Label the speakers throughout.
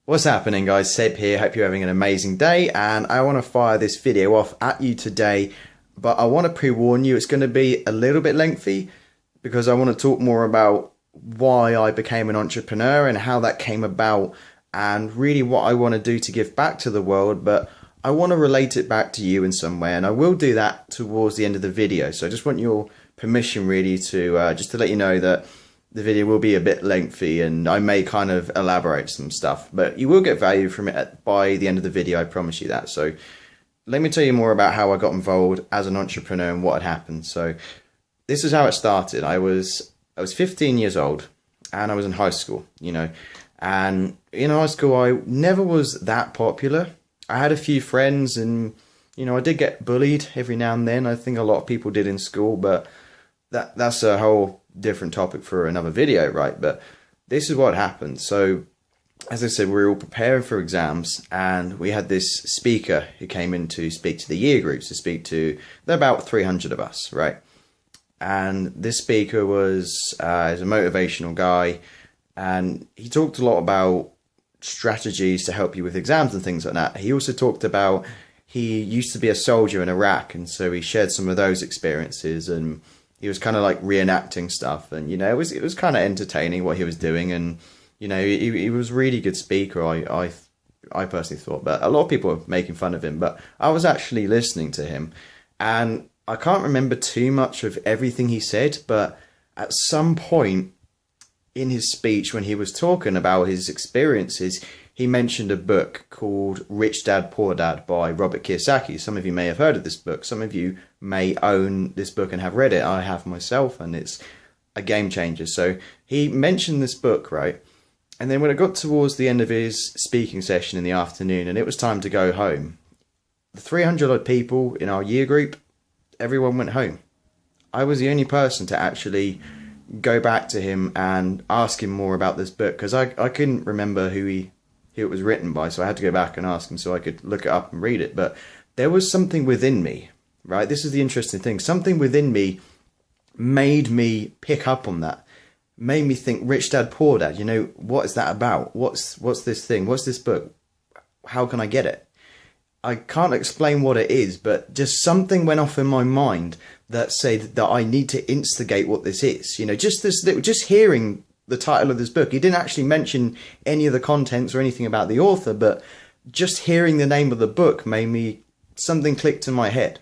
Speaker 1: What's happening, guys? Seb here. Hope you're having an amazing day, and I want to fire this video off at you today, but I want to pre-warn you it's going to be a little bit lengthy because I want to talk more about why I became an entrepreneur and how that came about, and really what I want to do to give back to the world, but I want to relate it back to you in some way, and I will do that towards the end of the video. So I just want your permission really to just to let you know that the video will be a bit lengthy and I may kind of elaborate some stuff, but you will get value from it by the end of the video, I promise you that. So let me tell you more about how I got involved as an entrepreneur and what had happened. So this is how it started. I was 15 years old and I was in high school, and in high school I never was that popular. I had a few friends and, I did get bullied every now and then. I think a lot of people did in school, but that's a whole different topic for another video, right? But this is what happened. So as I said, we were all preparing for exams, and we had this speaker who came in to speak to the year groups, there are about 300 of us, right? And this speaker was a motivational guy, and he talked a lot about strategies to help you with exams and things like that. He also talked about, he used to be a soldier in Iraq, and so he shared some of those experiences, and he was kind of like reenacting stuff, and it was kind of entertaining what he was doing, and he was a really good speaker. I personally thought, but a lot of people were making fun of him, but I was actually listening to him, and I can't remember too much of everything he said, but at some point in his speech, when he was talking about his experiences, he mentioned a book called Rich Dad, Poor Dad by Robert Kiyosaki. Some of you may have heard of this book. Some of you may own this book and have read it. I have myself, and it's a game changer. So he mentioned this book, right? And then when it got towards the end of his speaking session in the afternoon and it was time to go home, the 300 odd people in our year group, everyone went home. I was the only person to actually go back to him and ask him more about this book, because I couldn't remember who it was written by, so I had to go back and ask him so I could look it up and read it. But there was something within me, right? This is the interesting thing. Something within me made me pick up on that, made me think, Rich Dad, Poor Dad, what is that about? What's this thing? What's this book? How can I get it? I can't explain what it is, but just something went off in my mind that said that I need to instigate what this is. Just hearing the title of this book. He didn't actually mention any of the contents or anything about the author, but just hearing the name of the book made me, something clicked in my head.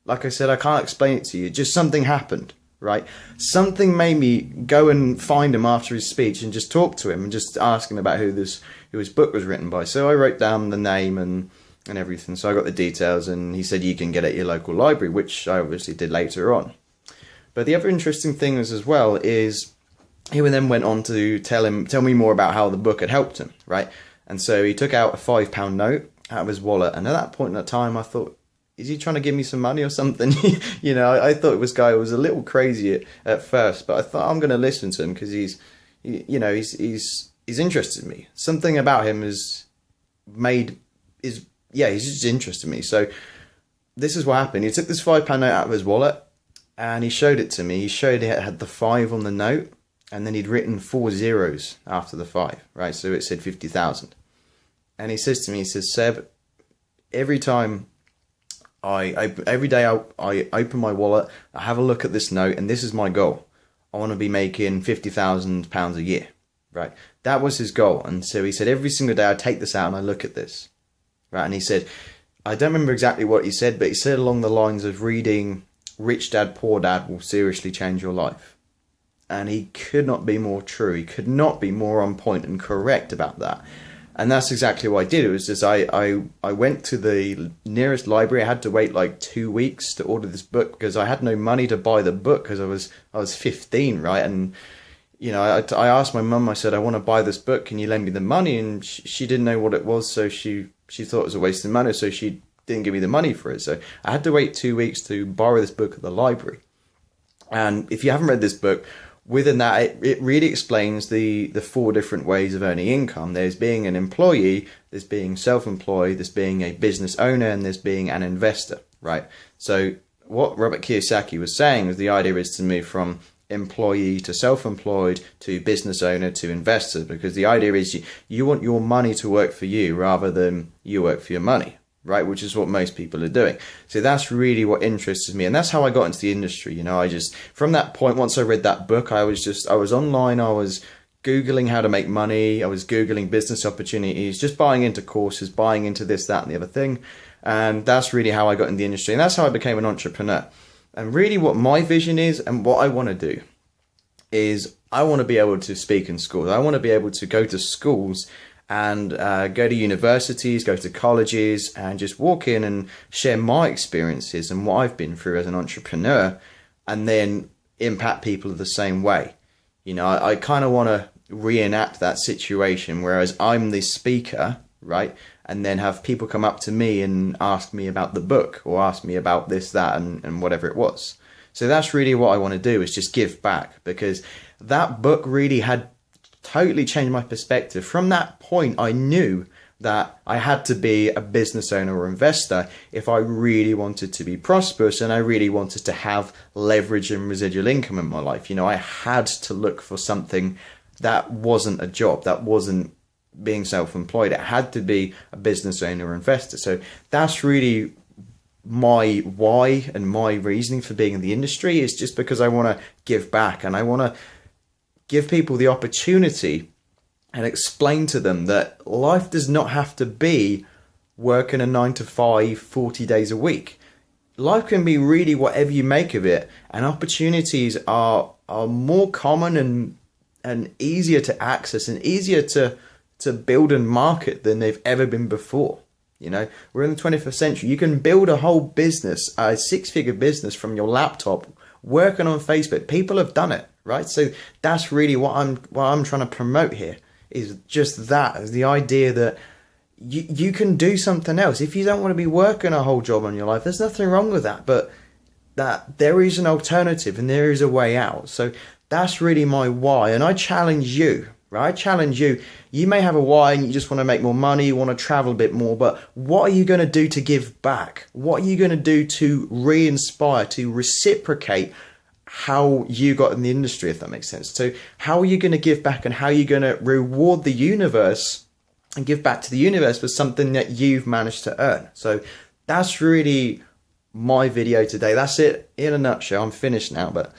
Speaker 1: Like I said, I can't explain it to you. Just something happened, right? Something made me go and find him after his speech and just talk to him and just ask him about who his book was written by. So I wrote down the name and everything. So I got the details, and he said you can get it at your local library, which I obviously did later on. But the other interesting thing as well is he then went on to tell me more about how the book had helped him, right? And so he took out a £5 note out of his wallet, and at that point in that time I thought, is he trying to give me some money or something? I thought this guy was a little crazy at first, but I thought I'm going to listen to him because he's interested in me. Something about him he's just interested in me. So this is what happened. He took this £5 note out of his wallet and he showed it to me. He showed it had the 5 on the note, and then he'd written 4 zeros after the 5, right? So it said 50,000. And he says to me, Seb, every day I open my wallet, I have a look at this note, and this is my goal. I want to be making £50,000 a year, right? That was his goal. And so he said, every single day I take this out and I look at this, right? And he said, I don't remember exactly what he said, but he said along the lines of, reading Rich Dad, Poor Dad will seriously change your life. And he could not be more true. He could not be more on point and correct about that. And that's exactly what I did. It was just I went to the nearest library. I had to wait like 2 weeks to order this book because I had no money to buy the book because I was 15, right? And I asked my mum. I said, I want to buy this book. Can you lend me the money? And she didn't know what it was, so she thought it was a waste of money. So she didn't give me the money for it. So I had to wait 2 weeks to borrow this book at the library. And if you haven't read this book, within that, it really explains the 4 different ways of earning income. There's being an employee, there's being self-employed, there's being a business owner, and there's being an investor, right? So what Robert Kiyosaki was saying was the idea is to move from employee to self-employed to business owner to investor, because the idea is you want your money to work for you rather than you work for your money, right? Which is what most people are doing. So that's really what interests me, and that's how I got into the industry. You know, I just, from that point, once I read that book, I was online, I was Googling how to make money, I was Googling business opportunities, just buying into courses, buying into this, that, and the other thing. And that's really how I got in the industry, and that's how I became an entrepreneur. And really what my vision is and what I want to do is I want to be able to speak in schools. I want to be able to go to schools and go to universities, go to colleges, and just walk in and share my experiences and what I've been through as an entrepreneur, and then impact people the same way. You know, I kind of want to reenact that situation, whereas I'm the speaker, right? And then have people come up to me and ask me about the book, or ask me about this, that, and whatever it was. So that's really what I want to do, is just give back, because that book really had totally changed my perspective. From that point, I knew that I had to be a business owner or investor if I really wanted to be prosperous, and I really wanted to have leverage and residual income in my life. You know, I had to look for something that wasn't a job, that wasn't being self-employed. It had to be a business owner or investor. So that's really my why and my reasoning for being in the industry, is just because I want to give back, and I want to give people the opportunity and explain to them that life does not have to be working a 9 to 5, 40 days a week. Life can be really whatever you make of it, and opportunities are more common and easier to access and easier to build and market than they've ever been before. You know, we're in the 21st century. You can build a whole business, a 6-figure business from your laptop, working on Facebook. People have done it, right? So that's really what I'm trying to promote here, is just that, is the idea that you can do something else. If you don't want to be working a whole job in your life, there's nothing wrong with that, but that there is an alternative and there is a way out. So that's really my why. And I challenge you, right? I challenge you. You may have a why and you just want to make more money, you want to travel a bit more, but what are you going to do to give back? What are you going to do to re-inspire, to reciprocate how you got in the industry, if that makes sense? So how are you going to give back, and how are you going to reward the universe and give back to the universe for something that you've managed to earn? So that's really my video today. That's it in a nutshell. I'm finished now, but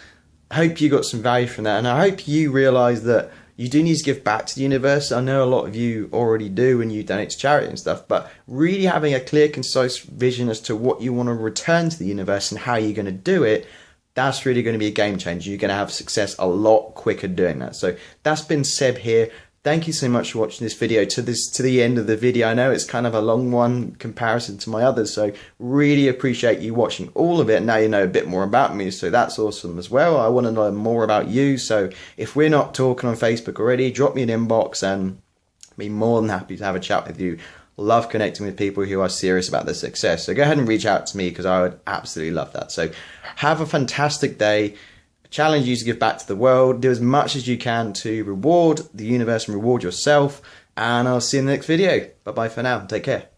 Speaker 1: I hope you got some value from that, and I hope you realize that you do need to give back to the universe. I know a lot of you already do, and you donate to charity and stuff, but really having a clear, concise vision as to what you want to return to the universe and how you're going to do it, that's really going to be a game changer. You're going to have success a lot quicker doing that. So that's been Seb here. Thank you so much for watching this video to the end of the video. I know it's kind of a long one in comparison to my others, so really appreciate you watching all of it. Now you know a bit more about me, so that's awesome as well. I want to know more about you, so if we're not talking on Facebook already, drop me an inbox and I'd be more than happy to have a chat with you. Love connecting with people who are serious about their success. So go ahead and reach out to me, because I would absolutely love that. So have a fantastic day. Challenge you to give back to the world. Do as much as you can to reward the universe and reward yourself. And I'll see you in the next video. Bye bye for now. Take care.